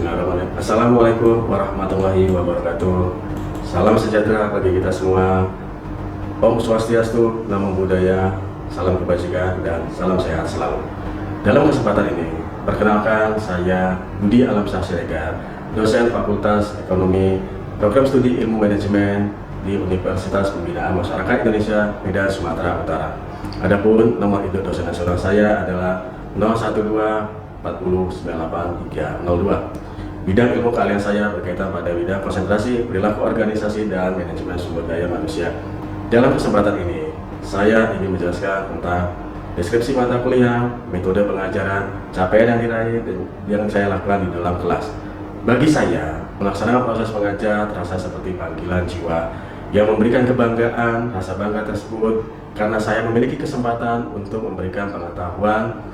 Bismillahirrahmanirrahim. Assalamualaikum warahmatullahi wabarakatuh. Salam sejahtera bagi kita semua. Om Swastiastu, Namo Buddhaya, salam kebajikan dan salam sehat selalu. Dalam kesempatan ini, perkenalkan saya Budi Alamsyah Siregar, dosen Fakultas Ekonomi, Program Studi Ilmu Manajemen di Universitas Pembinaan Masyarakat Indonesia, Medan, Sumatera Utara. Adapun nomor induk dosen nasional saya adalah 012 40 98 302. Bidang ilmu keahlian saya berkaitan pada bidang konsentrasi, perilaku organisasi, dan manajemen sumber daya manusia. Dalam kesempatan ini, saya ingin menjelaskan tentang deskripsi mata kuliah, metode pengajaran, capaian yang diraih, dan yang saya lakukan di dalam kelas. Bagi saya, melaksanakan proses mengajar terasa seperti panggilan jiwa yang memberikan kebanggaan. Rasa bangga tersebut karena saya memiliki kesempatan untuk memberikan pengetahuan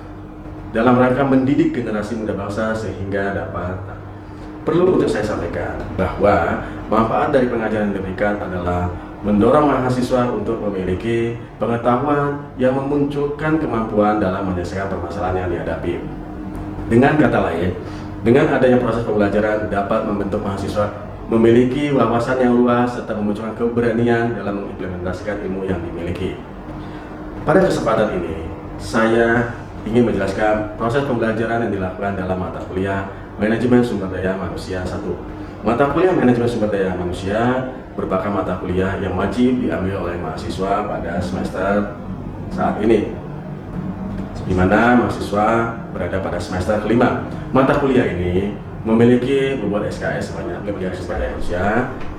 dalam rangka mendidik generasi muda bangsa sehingga dapat. Perlu untuk saya sampaikan bahwa manfaat dari pengajaran yang diberikan adalah mendorong mahasiswa untuk memiliki pengetahuan yang memunculkan kemampuan dalam menyelesaikan permasalahan yang dihadapi. Dengan kata lain, dengan adanya proses pembelajaran dapat membentuk mahasiswa memiliki wawasan yang luas serta memunculkan keberanian dalam mengimplementasikan ilmu yang dimiliki. Pada kesempatan ini, saya ingin menjelaskan proses pembelajaran yang dilakukan dalam mata kuliah Manajemen Sumber Daya Manusia 1. Mata kuliah Manajemen Sumber Daya Manusia merupakan mata kuliah yang wajib diambil oleh mahasiswa pada semester saat ini, di mana mahasiswa berada pada semester kelima. Mata kuliah ini memiliki bobot SKS sebanyak 15 sumber daya manusia.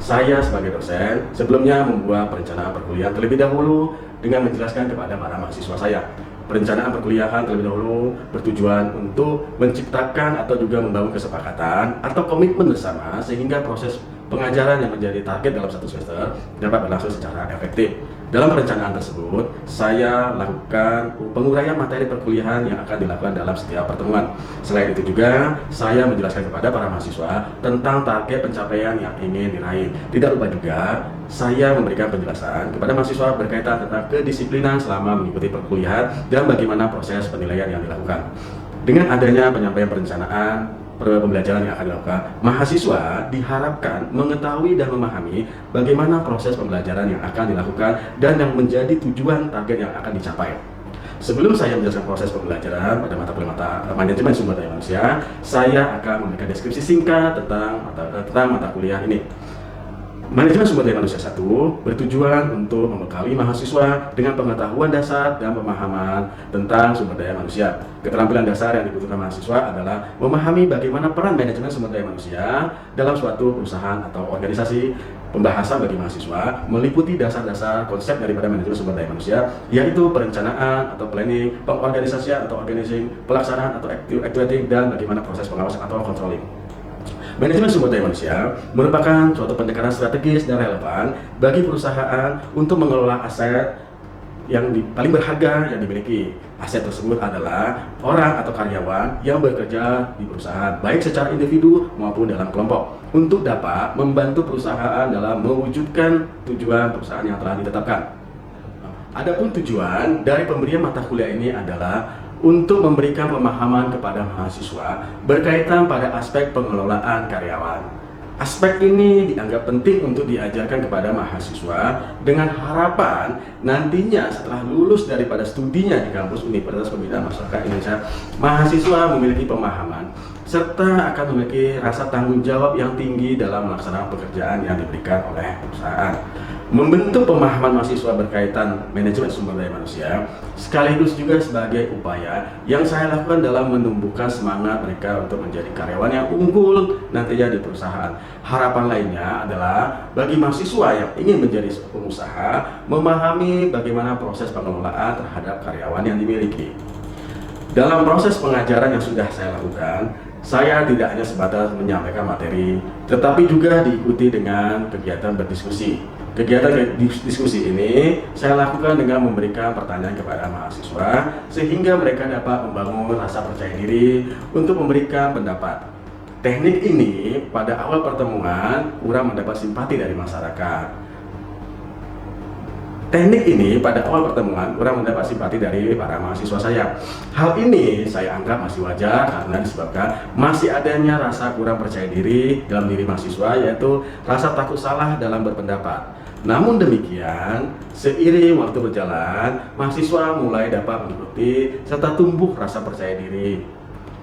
Saya sebagai dosen sebelumnya membuat perencanaan perkuliahan terlebih dahulu dengan menjelaskan kepada para mahasiswa saya. Perencanaan perkuliahan terlebih dahulu bertujuan untuk menciptakan atau juga membangun kesepakatan atau komitmen bersama sehingga proses pengajaran yang menjadi target dalam satu semester dapat berlangsung secara efektif. Dalam perencanaan tersebut, saya lakukan penguraian materi perkuliahan yang akan dilakukan dalam setiap pertemuan. Selain itu juga, saya menjelaskan kepada para mahasiswa tentang target pencapaian yang ingin diraih. Tidak lupa juga, saya memberikan penjelasan kepada mahasiswa berkaitan tentang kedisiplinan selama mengikuti perkuliahan dan bagaimana proses penilaian yang dilakukan. Dengan adanya penyampaian perencanaan pembelajaran yang akan dilakukan, mahasiswa diharapkan mengetahui dan memahami bagaimana proses pembelajaran yang akan dilakukan dan yang menjadi tujuan target yang akan dicapai. Sebelum saya menjelaskan proses pembelajaran pada mata kuliah Manajemen Sumber Daya Manusia, saya akan memberikan deskripsi singkat tentang mata kuliah ini. Manajemen Sumber Daya Manusia 1 bertujuan untuk membekali mahasiswa dengan pengetahuan dasar dan pemahaman tentang sumber daya manusia. Keterampilan dasar yang dibutuhkan mahasiswa adalah memahami bagaimana peran manajemen sumber daya manusia dalam suatu perusahaan atau organisasi. Pembahasan bagi mahasiswa meliputi dasar-dasar konsep daripada manajemen sumber daya manusia, yaitu perencanaan atau planning, pengorganisasian atau organizing, pelaksanaan atau activating, dan bagaimana proses pengawasan atau controlling. Manajemen sumber daya manusia merupakan suatu pendekatan strategis dan relevan bagi perusahaan untuk mengelola aset yang paling berharga yang dimiliki. Aset tersebut adalah orang atau karyawan yang bekerja di perusahaan, baik secara individu maupun dalam kelompok, untuk dapat membantu perusahaan dalam mewujudkan tujuan perusahaan yang telah ditetapkan. Adapun tujuan dari pemberian mata kuliah ini adalah untuk memberikan pemahaman kepada mahasiswa berkaitan pada aspek pengelolaan karyawan. Aspek ini dianggap penting untuk diajarkan kepada mahasiswa dengan harapan nantinya setelah lulus daripada studinya di kampus Universitas Pembinaan Masyarakat Indonesia, mahasiswa memiliki pemahaman serta akan memiliki rasa tanggung jawab yang tinggi dalam melaksanakan pekerjaan yang diberikan oleh perusahaan. Membentuk pemahaman mahasiswa berkaitan manajemen sumber daya manusia sekaligus juga sebagai upaya yang saya lakukan dalam menumbuhkan semangat mereka untuk menjadi karyawan yang unggul nantinya di perusahaan. Harapan lainnya adalah bagi mahasiswa yang ingin menjadi pengusaha memahami bagaimana proses pengelolaan terhadap karyawan yang dimiliki. Dalam proses pengajaran yang sudah saya lakukan, saya tidak hanya sebatas menyampaikan materi, tetapi juga diikuti dengan kegiatan berdiskusi. Kegiatan diskusi ini saya lakukan dengan memberikan pertanyaan kepada mahasiswa sehingga mereka dapat membangun rasa percaya diri untuk memberikan pendapat. Teknik ini pada awal pertemuan kurang mendapat simpati dari masyarakat. teknik ini pada awal pertemuan kurang mendapat simpati dari para mahasiswa saya. Hal ini saya anggap masih wajar karena disebabkan masih adanya rasa kurang percaya diri dalam diri mahasiswa, yaitu rasa takut salah dalam berpendapat. Namun demikian, seiring waktu berjalan, mahasiswa mulai dapat mengikuti serta tumbuh rasa percaya diri.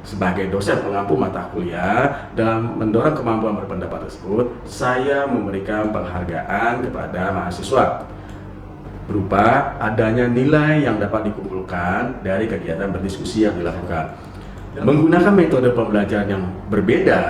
Sebagai dosen pengampu mata kuliah dalam mendorong kemampuan berpendapat tersebut, saya memberikan penghargaan kepada mahasiswa berupa adanya nilai yang dapat dikumpulkan dari kegiatan berdiskusi yang dilakukan. Menggunakan metode pembelajaran yang berbeda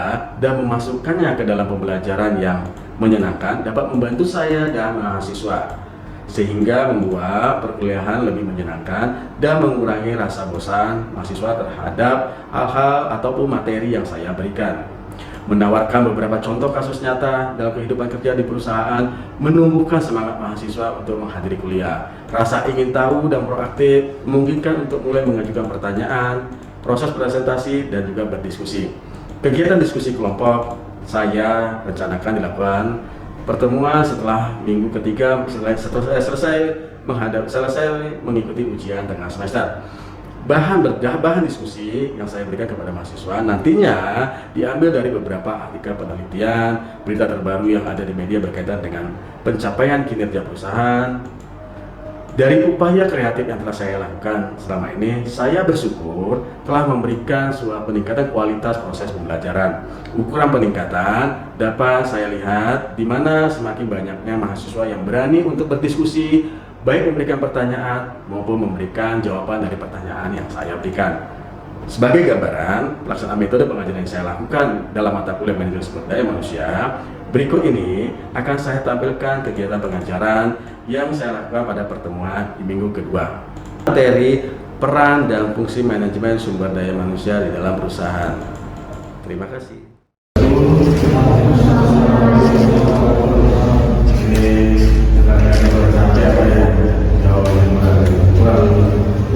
dan memasukkannya ke dalam pembelajaran yang menyenangkan dapat membantu saya dan mahasiswa, sehingga membuat perkuliahan lebih menyenangkan dan mengurangi rasa bosan mahasiswa terhadap hal-hal ataupun materi yang saya berikan. Menawarkan beberapa contoh kasus nyata dalam kehidupan kerja di perusahaan menumbuhkan semangat mahasiswa untuk menghadiri kuliah. Rasa ingin tahu dan proaktif memungkinkan untuk mulai mengajukan pertanyaan, proses presentasi, dan juga berdiskusi. Kegiatan diskusi kelompok saya rencanakan dilakukan pertemuan setelah minggu ketiga selesai mengikuti ujian tengah semester. Bahan diskusi yang saya berikan kepada mahasiswa nantinya diambil dari beberapa artikel penelitian, berita terbaru yang ada di media berkaitan dengan pencapaian kinerja perusahaan. Dari upaya kreatif yang telah saya lakukan selama ini, saya bersyukur telah memberikan sebuah peningkatan kualitas proses pembelajaran. Ukuran peningkatan dapat saya lihat di mana semakin banyaknya mahasiswa yang berani untuk berdiskusi, baik memberikan pertanyaan maupun memberikan jawaban dari pertanyaan yang saya berikan. Sebagai gambaran, pelaksanaan metode pengajaran yang saya lakukan dalam mata kuliah manajemen sumber daya manusia, berikut ini akan saya tampilkan kegiatan pengajaran yang saya lakukan pada pertemuan di minggu kedua. Materi peran dan fungsi manajemen sumber daya manusia di dalam perusahaan. Terima kasih.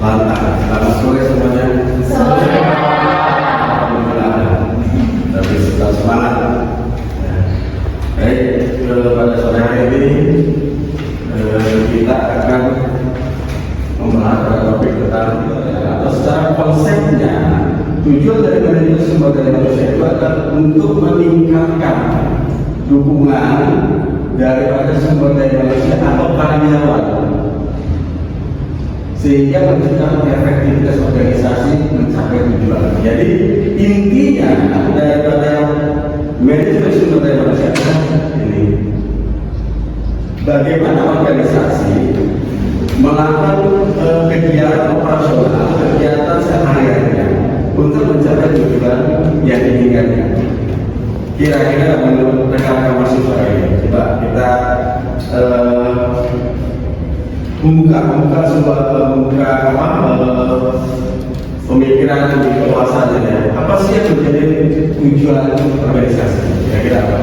Selamat sore semuanya. Tapi tetap semangat. Baik, pada sore hari ini kita akan membahas topik tentang atau secara konsepnya tujuan dari manajemen sumber daya manusia itu adalah untuk meningkatkan dukungan daripada sumber daya manusia atau karyawan sehingga menciptakan efektivitas organisasi mencapai tujuan. Jadi intinya daripada manajemen sumber daya manusia ini bagaimana organisasi melakukan kegiatan operasional, kegiatan sehari-harinya untuk mencapai tujuan yang diinginkannya. Kira-kira menurut rekan-rekan mahasiswa ini, coba kita membuka pemikiran di kewasannya ya. Apa sih yang menjadi tujuan organisasi? Kira-kira apa?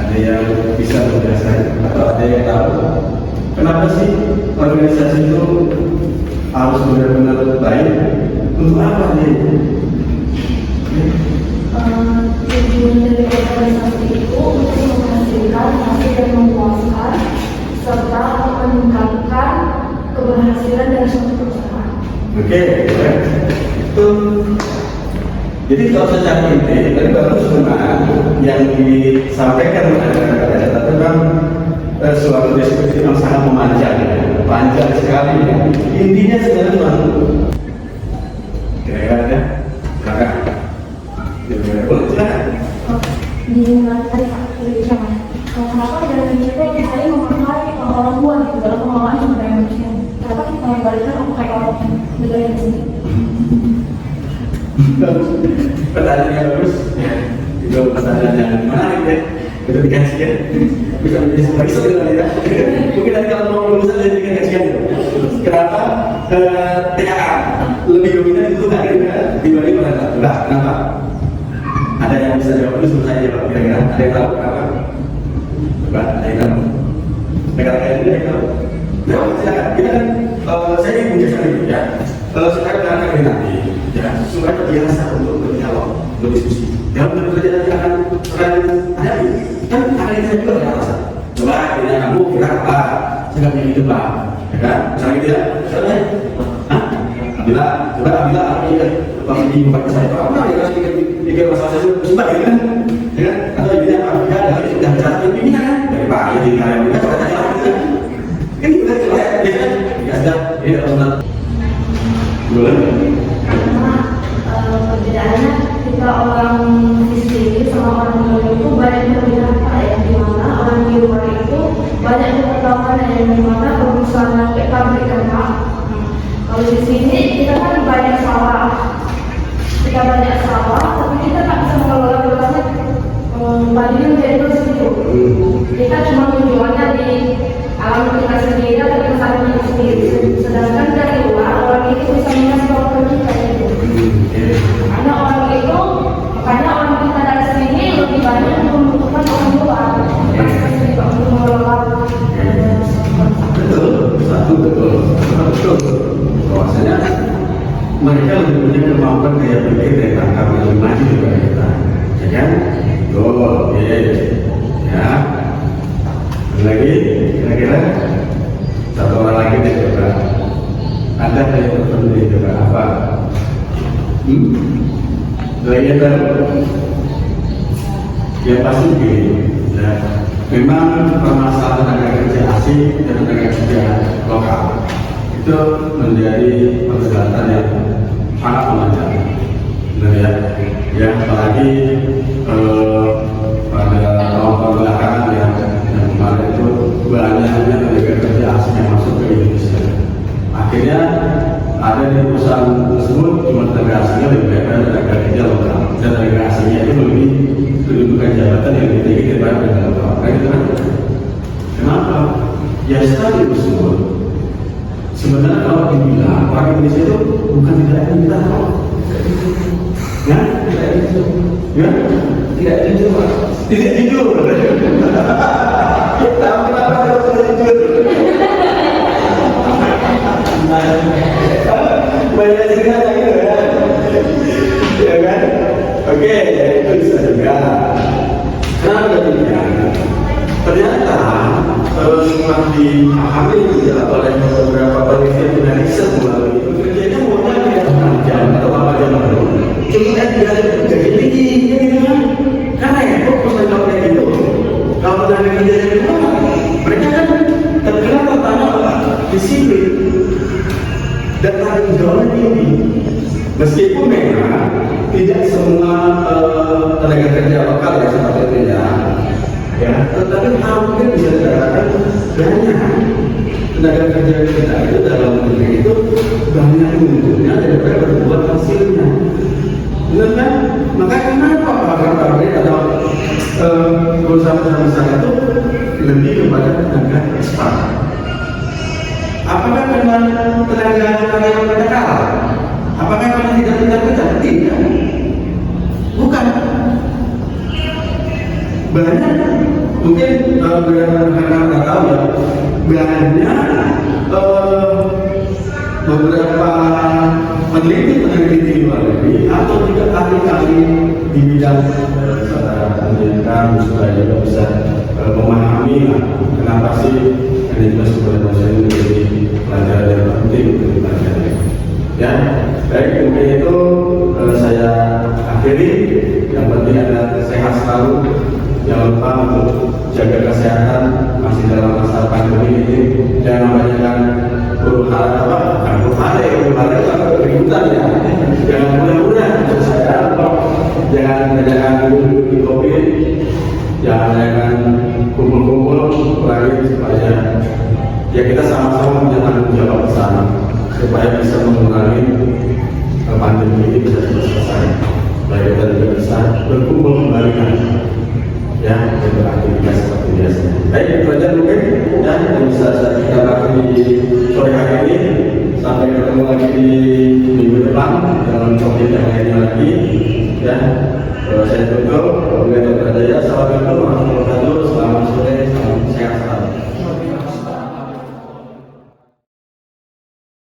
Ada yang bisa menjelaskan atau ada yang tahu kenapa sih organisasi itu harus benar-benar baik? Untuk apa nih? Tujuan dari organisasi itu untuk menghasilkan hasil yang memuaskan serta meningkatkan keberhasilan dari suatu perusahaan. Oke, itu. Jadi kalau secara inti, tadi bagus memang yang disampaikan oleh tapi memang suatu deskripsi yang sangat memanjang, panjang sekali. Intinya sebenarnya cuma kira-kira kakak. Boleh silakan. Dimulai dari Pak Indonesia Mas. Kenapa dalam Indonesia saya memakai orang tua gitu dalam pengelolaan sumber daya manusia? Kenapa kita mengembalikan memakai orang negara yang sini? Pertanyaan yang bagus, itu pertanyaan yang menarik ya. Itu dikasih ya, bisa menjadi sebuah isu ya. Mungkin nanti kalau mau lulusan dari dikasih kenapa TKA lebih dominan itu dibanding mereka? Enggak, kenapa? Ada yang bisa jawab itu saya jawab kira-kira. Ada yang tahu kenapa? Coba, ada yang tahu? Negara lain ada yang tahu? Jawab silakan. Kita kan saya ingin menjelaskan itu ya. Sekarang akan nanti ya supaya terbiasa untuk berdialog, berdiskusi. Dalam bekerja nanti akan ada kan ada yang juga ada alasan. Coba akhirnya kamu kira apa? Sedang ini gitu Pak, ya kan? Misalnya gitu ya, misalnya, hah? Bila pas dibuka ke saya, apa ya harus pikir masalah saya itu sudah ya kan? Ya kan? Atau ini apa? Ya, sudah cara pimpinan kan? Dari Pak, ya tinggal yang kita kan kita lihat, ya kan? Ya ada, ini orang boleh. Perbedaannya kita orang di sini sama orang luar itu banyak perbedaan Pak, ya, di mana orang di luar itu banyak pengetahuan yang di mana perusahaan yang kita berikan Pak. Kalau di sini kita kan banyak sawah, tapi kita tak bisa mengelola bebasnya padinya menjadi terus itu. Kita cuma menjualnya di alam kita sendiri atau kita saling sendiri. Sedangkan dari luar orang itu bisa mengasih waktu kita itu. Karena orang itu, makanya orang kita dari sini lebih banyak membutuhkan orang luar. Untuk mengelola. Betul. Bahwasanya mereka lebih punya kemampuan gaya pikir dan tangkap yang lebih maju daripada kita, ya kan? Ya. Lagi, kira-kira satu orang lagi deh coba. Ada yang tertentu deh coba apa? Lagi ada ya pasti begini. Ya. Memang permasalahan tenaga kerja asing dan tenaga kerja lokal itu menjadi perdebatan yang sangat panjang, benar ya? Ya apalagi pada tahun belakangan yang kemarin itu banyaknya tenaga kerja asing yang masuk ke Indonesia. Akhirnya ada di perusahaan tersebut cuma tenaga asingnya lebih baik dari tenaga kerja lokal, dan tenaga asingnya itu lebih kedudukan jabatan yang lebih tinggi daripada tenaga lokal. Gitu kan? Kenapa? Ya tadi tersebut. Sebenarnya kalau dibilang orang Indonesia itu bukan tidak pintar, ya, tidak jujur, ya, tidak jujur, Pak. Tidak jujur. Tahu kenapa kalau tidak jujur? Banyak cerita gitu ya, ya kan? Oke, itu bisa juga. Kenapa demikian? Ternyata setelah dipahami oleh beberapa penelitian dan riset melalui itu, kerjanya mulai dari 6 jam atau 8 jam baru. Cuma jadi tinggi, gitu kan? Karena ya, kok persoalan kayak gitu. Kalau tenaga kerja yang kedua, mereka kan terkenal pertama apa? Disiplin dan tanggung jawabnya tinggi. Meskipun memang tidak semua tenaga kerja lokal ya seperti itu ya, tetapi hampir bisa dikatakan banyak tenaga kerja kita itu dalam negeri itu banyak untungnya daripada berbuat hasilnya. Benar kan? Maka kenapa pabrik atau perusahaan besar itu lebih kepada tenaga ekspor? Apakah memang tenaga yang mereka kalah? Apakah memang tidak pintar-pintar? Tidak. Bukan. Banyak, mungkin rekan-rekan nggak tahu ya, banyak beberapa peneliti di luar negeri atau juga ahli-ahli di bidang pendidikan supaya bisa memahami kenapa sih manajemen sumber daya manusia ini menjadi pelajaran yang penting untuk dipelajari. Ya, baik, mungkin itu saya akhiri. Yang penting adalah sehat selalu. Jangan lupa untuk jaga kesehatan masih dalam masa pandemi ini. Jangan banyakkan huru hara itu keributan ya. Jangan mudah-mudah untuk saya. Jangan duduk di kopi. Jangan kumpul-kumpul lagi supaya ya kita sama-sama punya tanggung jawab bersama supaya bisa mengurangi pandemi ini bisa selesai. Baik kita juga bisa berkumpul kembali kan. Ya, beraktivitas seperti biasa. Baik, itu aja mungkin ya yang bisa kita lakukan di sore hari ini. Sampai ketemu lagi di minggu depan dalam topik yang lainnya lagi. Ya, saya tutup. Assalamualaikum warahmatullahi wabarakatuh. Selamat sore, salam sehat selalu.